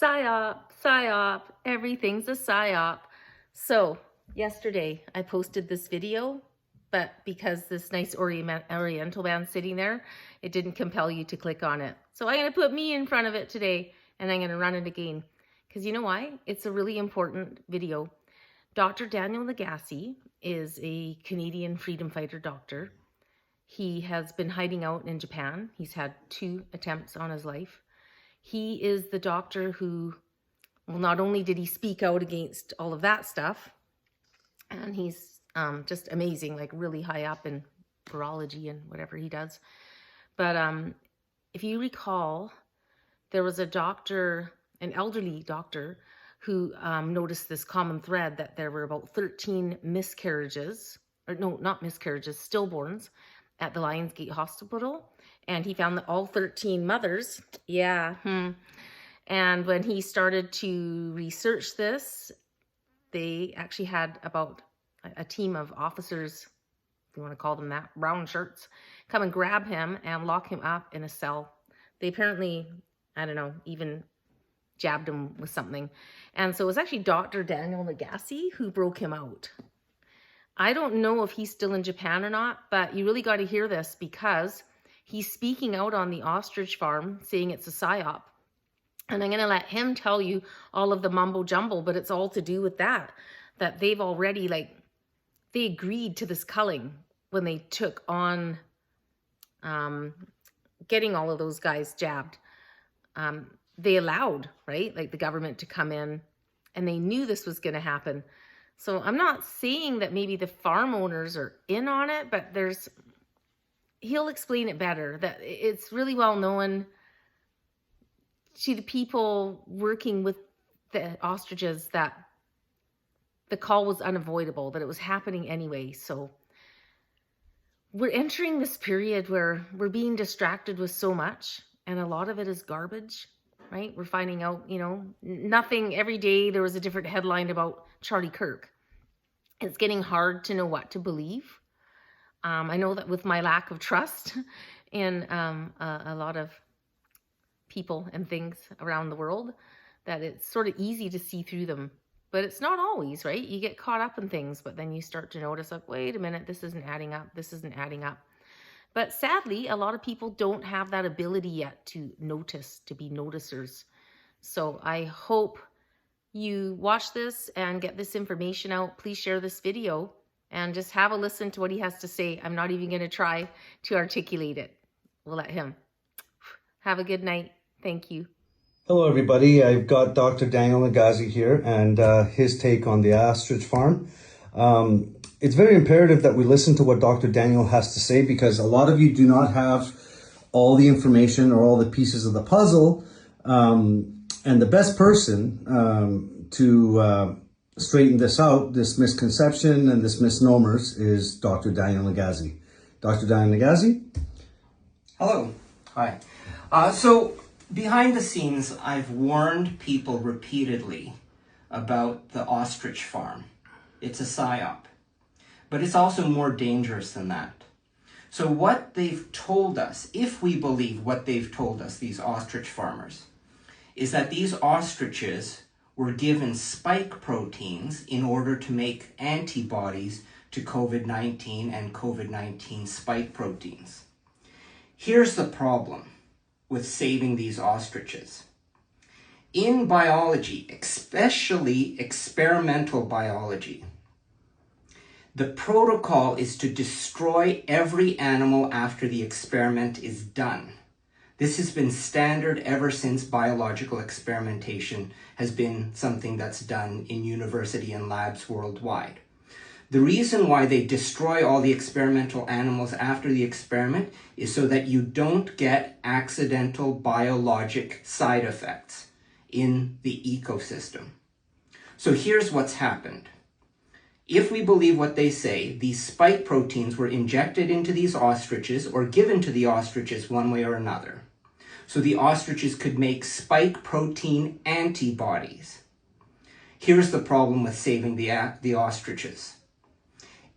PSYOP, PSYOP, everything's a PSYOP. So yesterday I posted this video, but because this nice oriental band's sitting there, it didn't compel you to click on it. So I'm going to put me in front of it today and I'm going to run it again. Because you know why? It's a really important video. Dr. DanielNagase is a Canadian freedom fighter doctor. He has been hiding out in Japan. He's had 2 attempts on his life. He is the doctor who, well, not only did he speak out against all of that stuff, and he's just amazing, like really high up in virology and whatever he does. But if you recall, there was a doctor, an elderly doctor, who noticed this common thread that there were about 13 miscarriages, or no, not miscarriages, stillborns at the Lionsgate Hospital. And he found that all 13 mothers, and when he started to research this, they actually had about a team of officers, if you want to call them that, brown shirts, come and grab him and lock him up in a cell. They apparently, I don't know, even jabbed him with something. And so it was actually Dr. DanielNagase who broke him out. I don't know if he's still in Japan or not, but you really got to hear this because he's speaking out on the Ostrich farm saying it's a PSYOP. And I'm going to let him tell you all of the mumbo jumbo, but it's all to do with that they've already, they agreed to this culling when they took on getting all of those guys jabbed. They allowed, right, the government to come in, and they knew this was going to happen. So I'm not saying that maybe the farm owners are in on it, but he'll explain it better, that it's really well known to the people working with the ostriches that the call was unavoidable, that it was happening anyway. So we're entering this period where we're being distracted with so much, and a lot of it is garbage, right? We're finding out, nothing every day. There was a different headline about Charlie Kirk. It's getting hard to know what to believe. I know that with my lack of trust in a lot of people and things around the world, that it's sort of easy to see through them. But it's not always, right? You get caught up in things, but then you start to notice, wait a minute, this isn't adding up. This isn't adding up. But sadly, a lot of people don't have that ability yet to notice, to be noticers. So I hope you watch this and get this information out. Please share this video and just have a listen to what he has to say. I'm not even going to try to articulate it. We'll let him. Have a good night. Thank you. Hello, everybody. I've got Dr. DanielNagase here and his take on the ostrich farm. It's very imperative that we listen to what Dr. Daniel has to say, because a lot of you do not have all the information or all the pieces of the puzzle. And the best person to straighten this out, this misconception and this misnomers, is Dr. DanielNagase. Dr. DanielNagase? Hello. Hi. So behind the scenes, I've warned people repeatedly about the ostrich farm. It's a PSYOP. But it's also more dangerous than that. So what they've told us, if we believe what they've told us, these ostrich farmers, is that these ostriches were given spike proteins in order to make antibodies to COVID-19 and COVID-19 spike proteins. Here's the problem with saving these ostriches. In biology, especially experimental biology, the protocol is to destroy every animal after the experiment is done. This has been standard ever since biological experimentation has been something that's done in university and labs worldwide. The reason why they destroy all the experimental animals after the experiment is so that you don't get accidental biologic side effects in the ecosystem. So here's what's happened. If we believe what they say, these spike proteins were injected into these ostriches or given to the ostriches one way or another. So the ostriches could make spike protein antibodies. Here's the problem with saving the ostriches.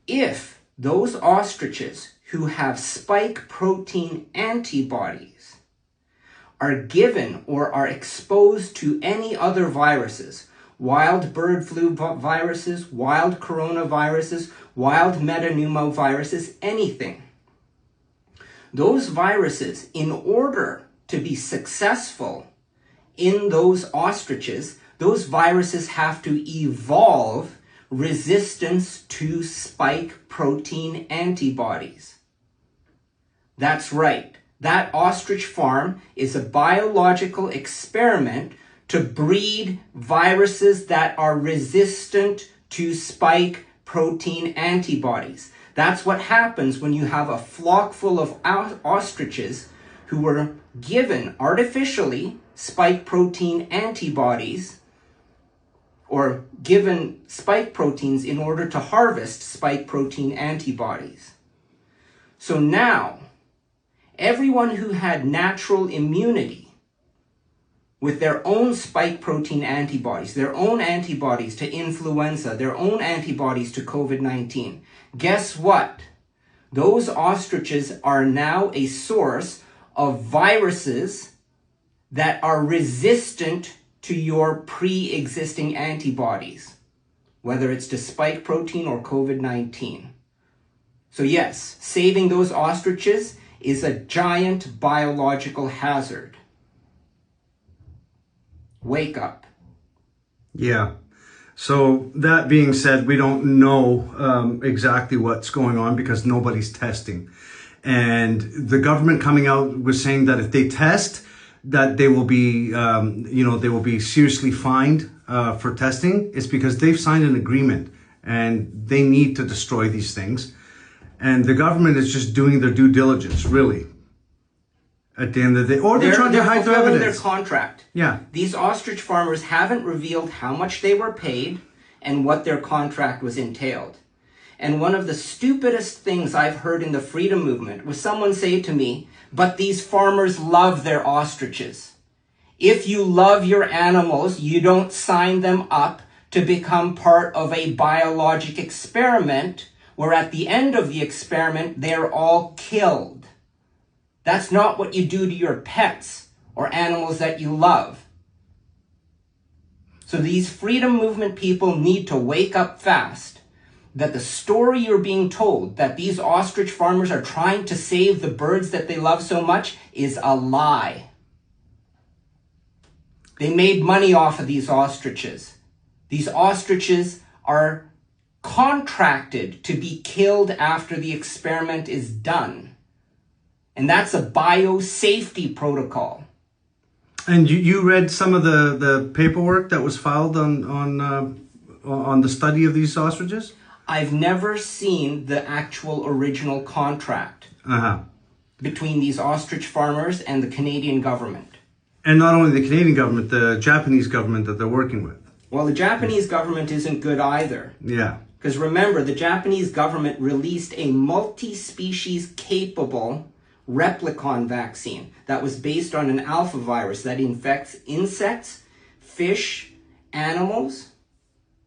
If those ostriches who have spike protein antibodies are given or are exposed to any other viruses, wild bird flu viruses, wild coronaviruses, wild metapneumoviruses, anything. Those viruses, in order to be successful in those ostriches, those viruses have to evolve resistance to spike protein antibodies. That's right. That ostrich farm is a biological experiment to breed viruses that are resistant to spike protein antibodies. That's what happens when you have a flock full of ostriches who were given artificially spike protein antibodies, or given spike proteins in order to harvest spike protein antibodies. So now, everyone who had natural immunity with their own spike protein antibodies, their own antibodies to influenza, their own antibodies to COVID-19, guess what? Those ostriches are now a source of viruses that are resistant to your pre-existing antibodies, whether it's to spike protein or COVID-19. So yes, saving those ostriches is a giant biological hazard. Wake up. Yeah. So that being said, we don't know exactly what's going on because nobody's testing. And the government coming out was saying that if they test, that they will be, they will be seriously fined for testing. It's because they've signed an agreement and they need to destroy these things. And the government is just doing their due diligence, really. At the end of the day, or they're trying to hide their evidence. Their contract. Yeah. These ostrich farmers haven't revealed how much they were paid and what their contract was entailed. And one of the stupidest things I've heard in the freedom movement was someone say to me, but these farmers love their ostriches. If you love your animals, you don't sign them up to become part of a biologic experiment where at the end of the experiment, they're all killed. That's not what you do to your pets or animals that you love. So these freedom movement people need to wake up fast. That the story you're being told, that these ostrich farmers are trying to save the birds that they love so much, is a lie. They made money off of these ostriches. These ostriches are contracted to be killed after the experiment is done. And that's a biosafety protocol. And you read some of the paperwork that was filed on the study of these ostriches? I've never seen the actual original contract between these ostrich farmers and the Canadian government. And not only the Canadian government, the Japanese government that they're working with. Well, the Japanese government isn't good either. Yeah. Because remember, the Japanese government released a multi-species capable replicon vaccine that was based on an alpha virus that infects insects, fish, animals.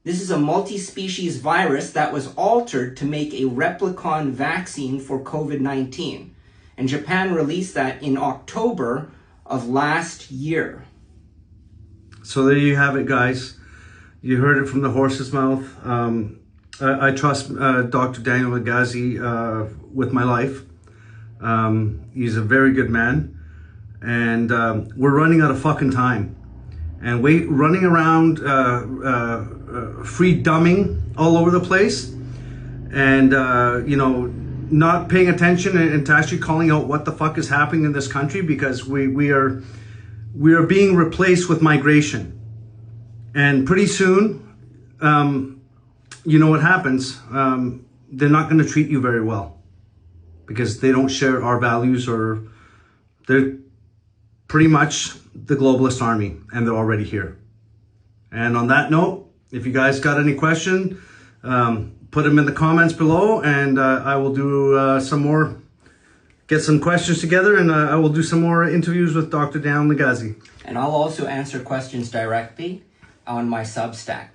This is a multi-species virus that was altered to make a replicon vaccine for COVID-19. And Japan released that in October of last year. So there you have it, guys. You heard it from the horse's mouth. I trust Dr. DanielNagase with my life. He's a very good man. And we're running out of fucking time. And running around free dumbing all over the place. And, not paying attention and to actually calling out what the fuck is happening in this country, because we are being replaced with migration. And pretty soon, you know what happens. They're not going to treat you very well because they don't share our values, or they're pretty much the globalist army, and they're already here. And on that note, if you guys got any question, put them in the comments below, and I will do get some questions together, and I will do some more interviews with Dr. DanielNagase. And I'll also answer questions directly on my Substack.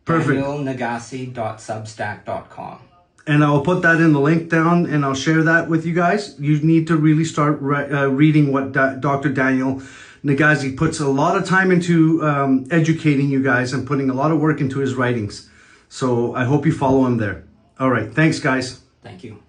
Perfect. DanielNagase.substack.com. And I'll put that in the link down, and I'll share that with you guys. You need to really start reading what Dr. Daniel Nagase puts a lot of time into educating you guys and putting a lot of work into his writings. So I hope you follow him there. All right. Thanks, guys. Thank you.